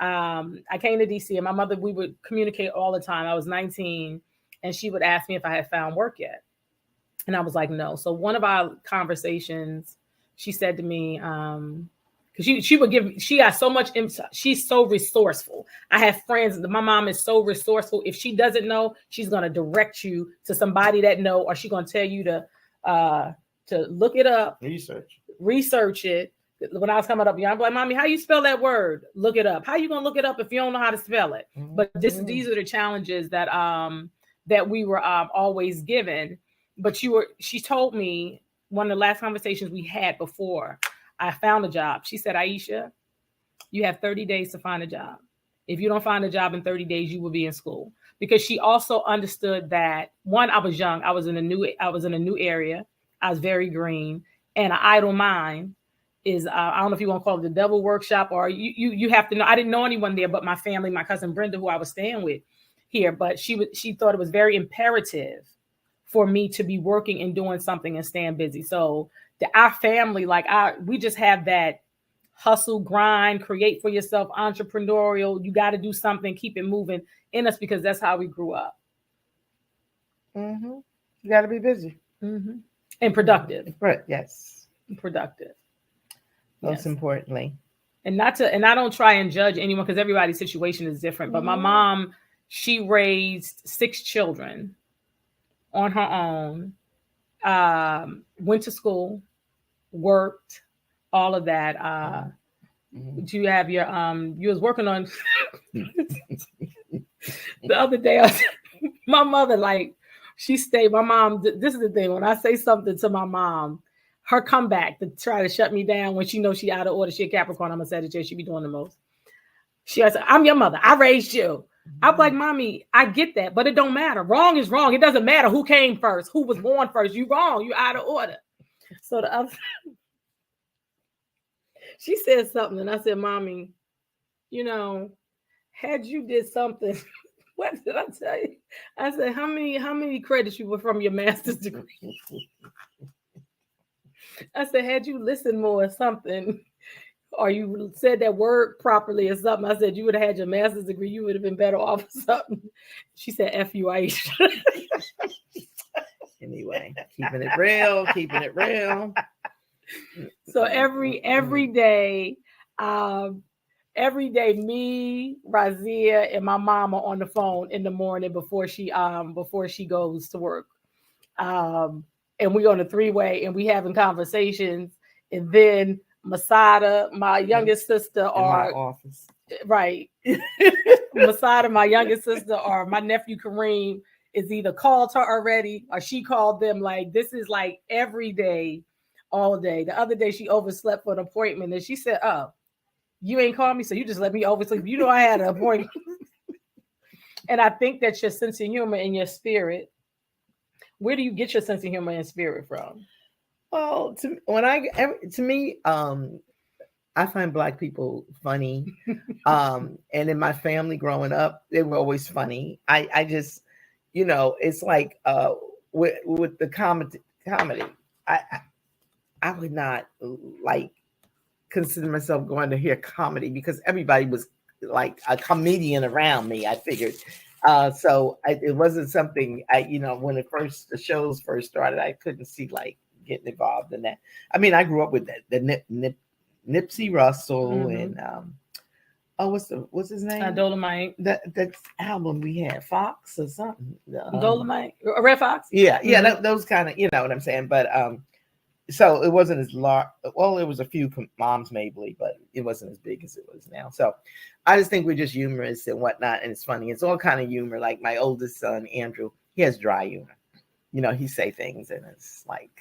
I came to DC and my mother, we would communicate all the time. I was 19 and she would ask me if I had found work yet. And I was like, no. So one of our conversations, she said to me, because she got so much insight. She's so resourceful. I have friends. My mom is so resourceful. If she doesn't know, she's going to direct you to somebody that know, or she's going to tell you to look it up. Research it. When I was coming up, I'm like, Mommy, how you spell that word? Look it up. How you going to look it up if you don't know how to spell it? Mm-hmm. But these are the challenges that we were always given. But she told me, one of the last conversations we had before I found a job, she said, Aishah, you have 30 days to find a job. If you don't find a job in 30 days, you will be in school. Because she also understood that, one, I was young. I was in a new area. I was very green. And an idle mind is, I don't know if you want to call it the devil workshop, or you have to know. I didn't know anyone there but my family, my cousin Brenda, who I was staying with here. But she thought it was very imperative for me to be working and doing something and staying busy. So our family, we just have that hustle, grind, create for yourself, entrepreneurial. You got to do something, keep it moving in us, because that's how we grew up. Mm-hmm. You got to be busy. Mm-hmm. And productive. Right. Yes. Productive. Most importantly. And I don't try and judge anyone, because everybody's situation is different. But my mom, she raised 6 children on her own, went to school, worked, all of that. Do you have your you was working on the other day? My mother, she stayed. My mom, this is the thing. When I say something to my mom, her comeback to try to shut me down when she knows she out of order. She a Capricorn. I'm a Sagittarius. She be doing the most. She said, I'm your mother. I raised you. I'm like, mommy, I get that, but it don't matter. Wrong is wrong. It doesn't matter who came first, who was born first. You wrong. You out of order. So the other, she said something, and I said, mommy, had you did something, what did I tell you? I said, how many credits you were from your master's degree? I said, had you listened more or something, or you said that word properly or something, I said, you would have had your master's degree, you would have been better off or something. She said, F you, Aishah. Anyway, keeping it real. So every day, me, Razia, and my mama on the phone in the morning before she goes to work. And we on a 3-way and we having conversations. And then Masada, my youngest sister, my office. Right. Masada, my youngest sister, or my nephew Kareem is either called her already or she called them. Like, this is like every day, all day. The other day she overslept for an appointment and she said, oh, you ain't called me, so you just let me oversleep. I had an appointment. And I think that's your sense of humor and your spirit. Where do you get your sense of humor and spirit from? Well, to me, I find Black people funny. And in my family growing up, they were always funny. I just, it's like with the comedy, I would not like consider myself going to hear comedy because everybody was like a comedian around me. I figured. So it wasn't something when the shows first started, I couldn't see like getting involved in that. I mean, I grew up with the Nipsey Russell and what's his name? Dolomite. That album we had, Fox or something. Dolomite, Red Fox. Yeah, those kind of, you know what I'm saying. But so it wasn't as large. Well, it was a few moms maybe, but it wasn't as big as it was now. So I just think we're just humorous and whatnot, and it's funny. It's all kind of humor. Like my oldest son, Andrew, he has dry humor. He say things and it's like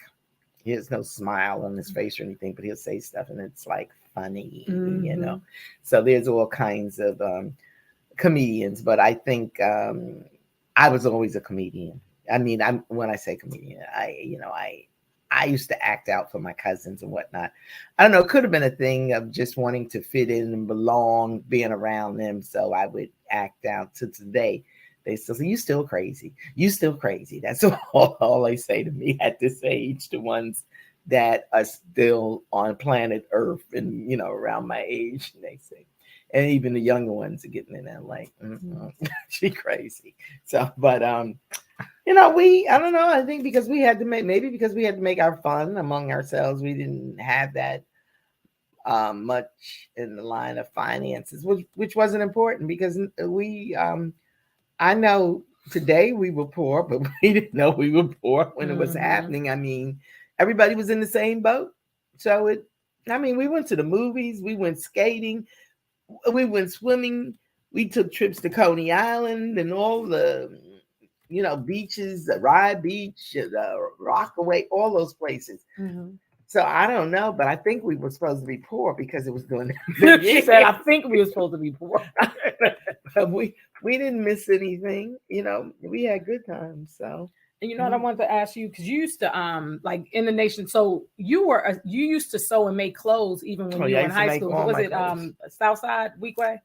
he has no smile on his face or anything, but he'll say stuff and it's like funny, So there's all kinds of comedians, but I think I was always a comedian. I mean, when I say comedian, I used to act out for my cousins and whatnot. I don't know. It could have been a thing of just wanting to fit in and belong, being around them. So I would act out to today. They still say, you still crazy. You still crazy. That's all they say to me at this age, the ones that are still on planet Earth and, around my age. And they say, and even the younger ones are getting in there like, she crazy. So, but, I don't know. I think because we had to make our fun among ourselves. We didn't have that much in the line of finances, which wasn't important because I know today we were poor, but we didn't know we were poor when it was happening. I mean, everybody was in the same boat. So we went to the movies, we went skating, we went swimming, we took trips to Coney Island and all the beaches, the Rye Beach, the Rockaway, all those places. Mm-hmm. So I don't know, but I think we were supposed to be poor because it was doing that. She said, I think we were supposed to be poor. But we didn't miss anything. We had good times. So. And what I wanted to ask you, because you used to like in the nation. So you used to sew and make clothes even when you were in high school. Was it Southside Weequay?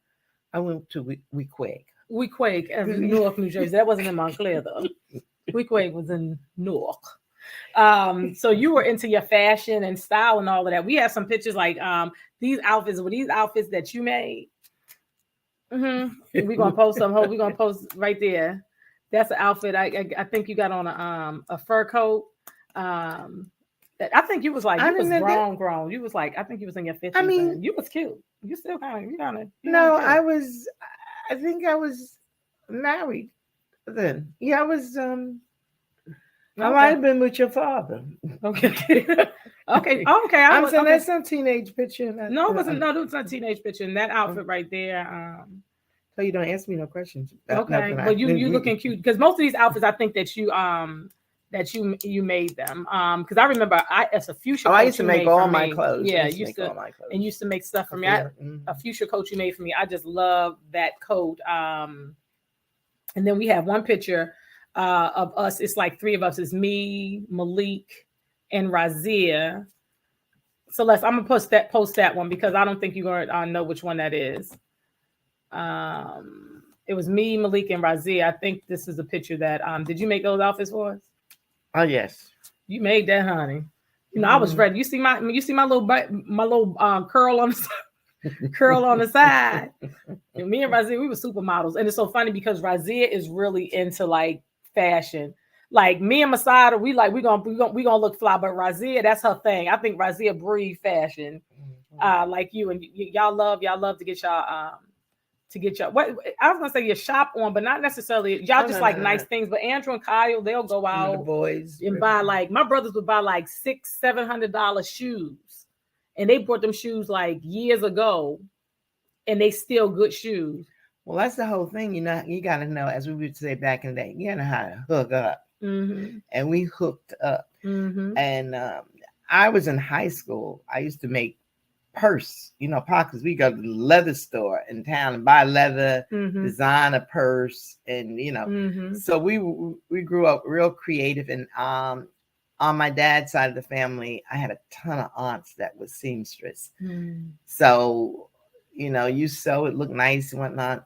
I went to Weequay. Weequay, Newark, New Jersey. That wasn't in Montclair though. Weequay was in Newark. So you were into your fashion and style and all of that. We have some pictures like these outfits that you made. Mm-hmm. We're gonna post some. We're gonna post right there. That's an outfit. I think you got on a fur coat. I think you was like grown. You was like, I think you was in your 50s. I mean, you was cute. You still kind of. No, I was. I think I was married then. Yeah, I was. I might have been with your father. Okay. Okay. I'm saying that's some teenage picture. No, it wasn't. No, it was not a teenage picture. And that outfit right there. So you don't ask me no questions. Okay, but you looking cute because most of these outfits, I think that you made them. Because I remember as a fuchsia. I used to make all my clothes. Yeah, used to make stuff for me. A fuchsia coat you made for me. I just love that coat. And then we have one picture of us. It's like three of us. It's me, Malik, and Razia. Celeste, I'm gonna post that one because I don't think you're gonna know which one that is. It was me, Malik, and Razia. I think this is a picture that did you make those outfits for us? Oh yes. You made that, honey. You know, I was ready. You see my little curl on the side. And me and Razia, we were supermodels. And it's so funny because Razia is really into like fashion. Like me and Masada, we gonna look fly, but Razia, that's her thing. I think Razia breathe fashion, like you, and y'all love to get y'all what I was gonna say your shop on, but not necessarily. Y'all just nice things. But Andrew and Kyle, they'll go out, the boys, and buy like my brothers would buy like $600-700 shoes, and they bought them shoes like years ago, and they still good shoes. Well, that's the whole thing. You know, you got to know, as we would say back in the day, you got to know how to hook up. Mm-hmm. And we hooked up. Mm-hmm. And I was in high school. I used to make purse, pockets. We go to the leather store in town and buy leather, design a purse, and so we grew up real creative. And on my dad's side of the family, I had a ton of aunts that was seamstress. So you sew it, look nice and whatnot.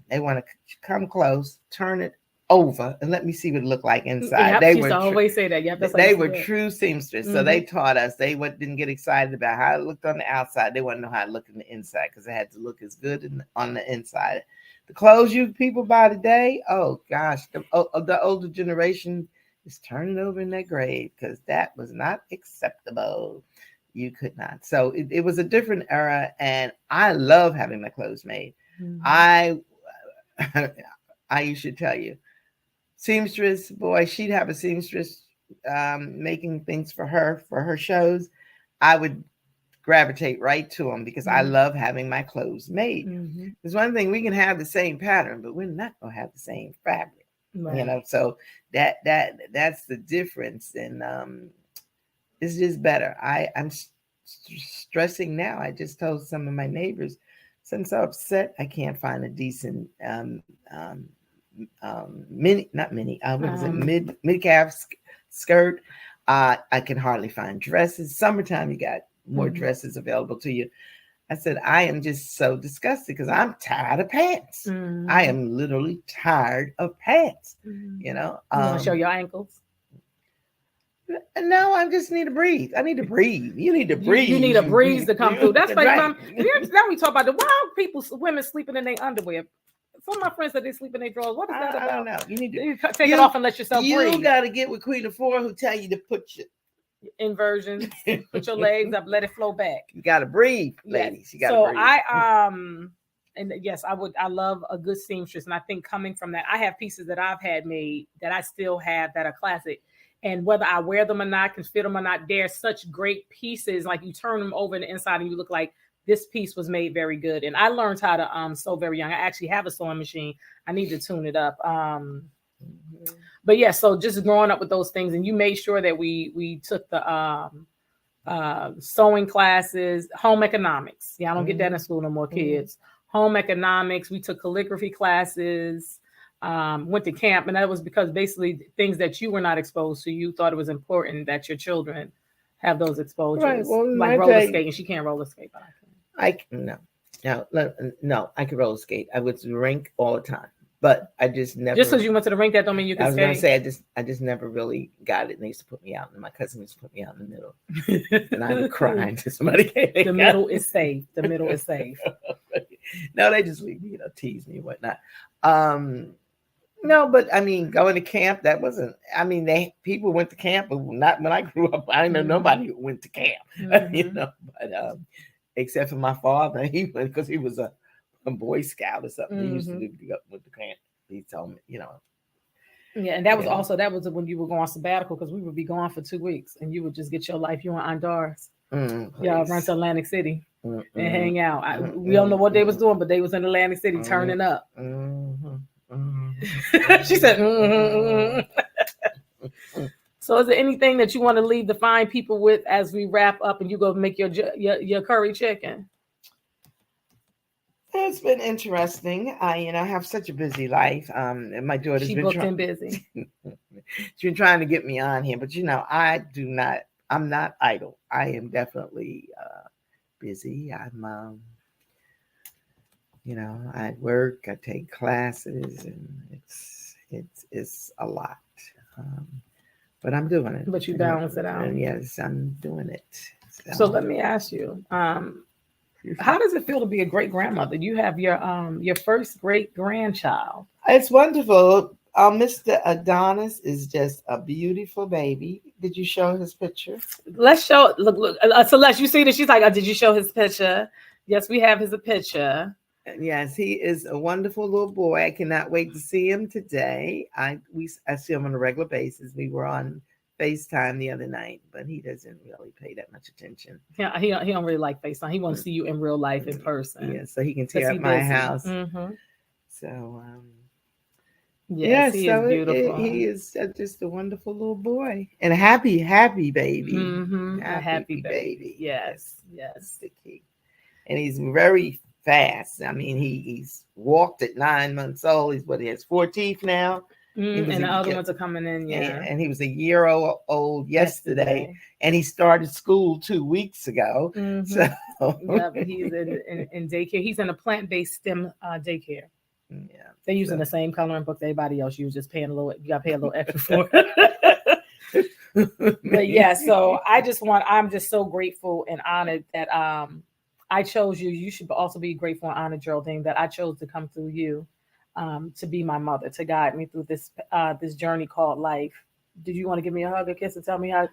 They want to come close, turn it over, and let me see what it looked like inside. Yep, they were always say that. Yep, they were true seamstress. So they taught us. They didn't get excited about how it looked on the outside. They wanted to know how it looked on the inside because it had to look as good on the inside. The clothes you people buy today, oh gosh, the older generation is turning over in their grave because that was not acceptable. You could not. So it was a different era, and I love having my clothes made. I should tell you, seamstress, boy, she'd have a seamstress making things for her shows. I would gravitate right to them because I love having my clothes made. There's one thing, we can have the same pattern, but we're not going to have the same fabric. Right. So that's the difference. And it's just better. I'm stressing now. I just told some of my neighbors, I'm so upset I can't find a decent mid-calf skirt. I can hardly find dresses. Summertime, you got more dresses available to you. I said, I am just so disgusted because I'm tired of pants. I am literally tired of pants. You want to show your ankles? No, I just need to breathe. I need to breathe. You need to breathe. You need a breeze to come through. That's right. Now we talk about the wild women sleeping in their underwear. Some of my friends said they sleep in their drawers. What is that about? I don't know. You need to take it off and let yourself breathe. You got to get with Queen of Four, who tell you to put your inversions, put your legs up, let it flow back. You got to breathe, ladies. You got to breathe. And yes, I love a good seamstress, and I think coming from that, I have pieces that I've had made that I still have that are classic. And whether I wear them or not, can fit them or not, they're such great pieces. Like you turn them over in the inside and you look like this piece was made very good. And I learned how to sew very young. I actually have a sewing machine. I need to tune it up. But yeah, so just growing up with those things, and you made sure that we took the sewing classes, home economics. Yeah, I don't get that in school no more, kids. Home economics. We took calligraphy classes. Went to camp, and that was because basically things that you were not exposed to, you thought it was important that your children have those exposures. Right. Well, like roller skating. She can't roller skate, but I can. No, I can roller skate. I went to the rink all the time, but I just never. Just because you went to the rink, that don't mean you can skate. I was going to say I just never really got it. And they used to put me out, and my cousin used to put me out in the middle, and I would cry until somebody came. The middle is safe. The middle is safe. No, they just leave me, tease me and whatnot. No, but I mean, going to camp, that wasn't, people went to camp, but not when I grew up. I didn't know nobody who went to camp, but except for my father, he went because he was a Boy Scout or something. He used to go with the camp. He told me, Yeah, and that was when you were going on sabbatical, because we would be gone for 2 weeks and you would just get your life. You and Andars. Y'all run to Atlantic City and hang out. We don't know what they was doing, but they was in Atlantic City turning up. She said, So is there anything that you want to leave the fine people with as we wrap up and you go make your curry chicken? There's it's been interesting. I have such a busy life. And my daughter's She been booked and busy. she's been trying to get me on here, but I'm not idle. I am definitely busy. I'm I work, I take classes, and it's a lot. But I'm doing it. But you balance it out. And yes, I'm doing it. So let me ask you, how does it feel to be a great grandmother? You have your first great grandchild. It's wonderful. Mr. Adonis is just a beautiful baby. Did you show his picture? Let's show. Look. Celeste, you see that? She's like, did you show his picture? Yes, we have his picture. Yes, he is a wonderful little boy. I cannot wait to see him today. I see him on a regular basis. We were on FaceTime the other night, but he doesn't really pay that much attention. Yeah, he don't really like FaceTime. He wants to see you in real life, in person. Yeah, so he can tear up my house. Mm-hmm. So, yes, he is beautiful. He is just a wonderful little boy and a happy baby. Mm-hmm. A happy baby. Yes. That's the key. And he's very fast. I mean, he's walked at 9 months old. He has 4 teeth now. And the other ones are coming in. Yeah. And he was a year old yesterday. And he started school 2 weeks ago. Mm-hmm. So yeah, but he's in daycare. He's in a plant-based STEM daycare. Yeah. They're using the same coloring book that everybody else uses, just paying you gotta pay a little extra for it. But yeah, so I'm just so grateful and honored that I chose you. You should also be grateful and honored, Geraldine, that I chose to come through you to be my mother, to guide me through this journey called life. Did you want to give me a hug, a kiss, and tell me how?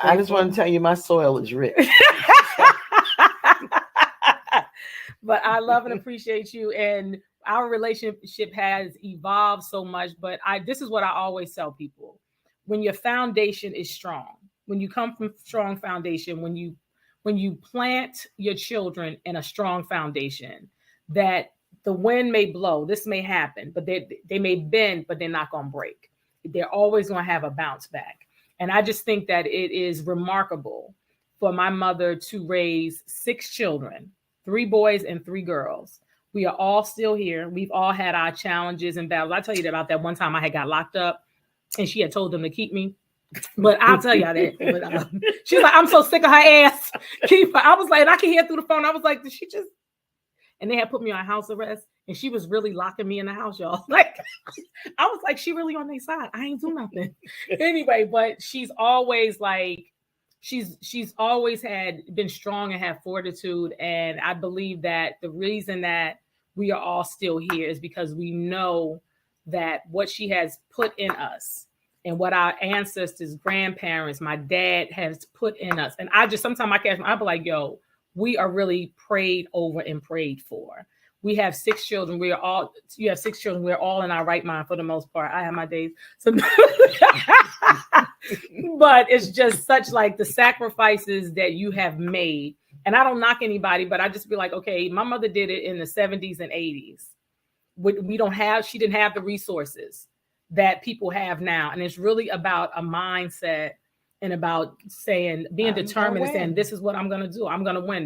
I just want to tell you my soil is rich. But I love and appreciate you, and our relationship has evolved so much. But this is what I always tell people: when your foundation is strong, when you come from strong foundation, when you plant your children in a strong foundation, that the wind may blow, this may happen, but they may bend, but they're not going to break. They're always going to have a bounce back. And I just think that it is remarkable for my mother to raise 6 children, 3 boys and 3 girls. We are all still here. We've all had our challenges and battles. I tell you about that one time I had got locked up and she had told them to keep me. But I'll tell y'all that. But, she was like, I'm so sick of her ass. Keep her. I was like, and I can hear through the phone. I was like, did she just? And they had put me on house arrest, and she was really locking me in the house, y'all. Like, I was like, she really on their side. I ain't do nothing. Anyway, but she's always like, she's always been strong and had fortitude. And I believe that the reason that we are all still here is because we know that what she has put in us and what our ancestors, grandparents, my dad has put in us. And sometimes I'll be like, yo, we are really prayed over and prayed for. We have 6 children. You have 6 children. We're all in our right mind for the most part. I have my days. So, but it's just such like the sacrifices that you have made. And I don't knock anybody, but I just be like, okay, my mother did it in the 70s and 80s. She didn't have the resources that people have now. And it's really about a mindset and about being determined and saying, this is what I'm going to do. I'm going to win.